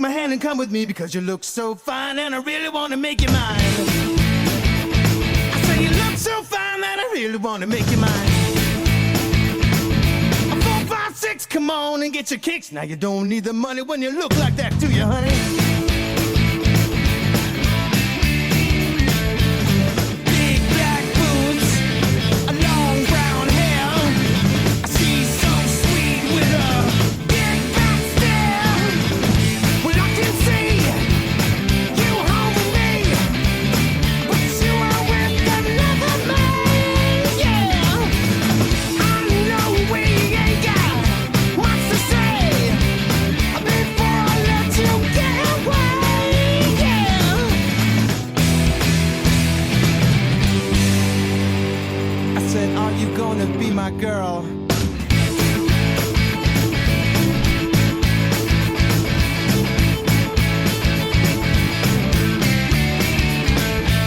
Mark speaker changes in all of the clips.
Speaker 1: my hand and come with me because you look so fine and I really want to make you mine. I say you look so fine that I really want to make you mine. 4, 5, 6, come on and get your kicks. Now you don't need the money when you look like that, do you, honey? Big black boots, a long brown hair. She's so sweet with a big back stare. Well, I can see you home with me, but you are with another man, yeah. I know we ain't got much to say before I let you get away, yeah. I said, are you gonna be my girl?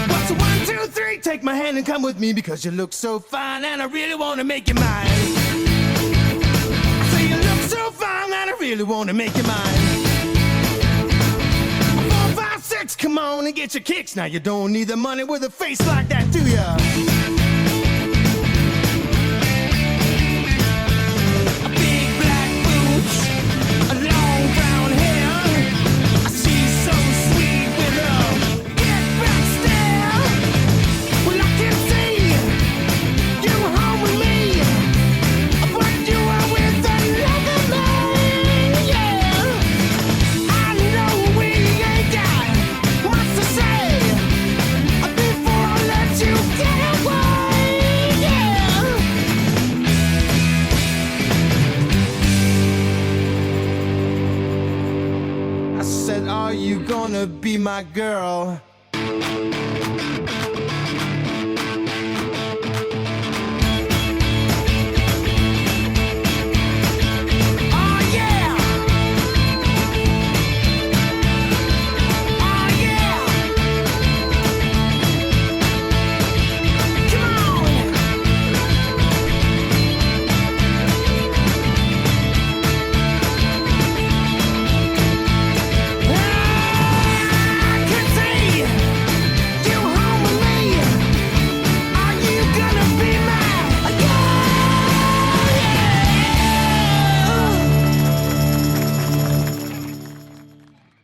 Speaker 1: What's a 1, 2, 3? Take my hand and come with me because you look so fine and I really want to make you mine. I say you look so fine that I really want to make you mine. 4, 5, 6, come on and get your kicks. Now you don't need the money with a face like that, do ya? Big black boots, a long brown hair. She's so sweet with a get back stare. Well, I can see you home with me, but you are with another man, yeah. I know we ain't got much to say before I let you get away, yeah. I said, are you gonna be my girl?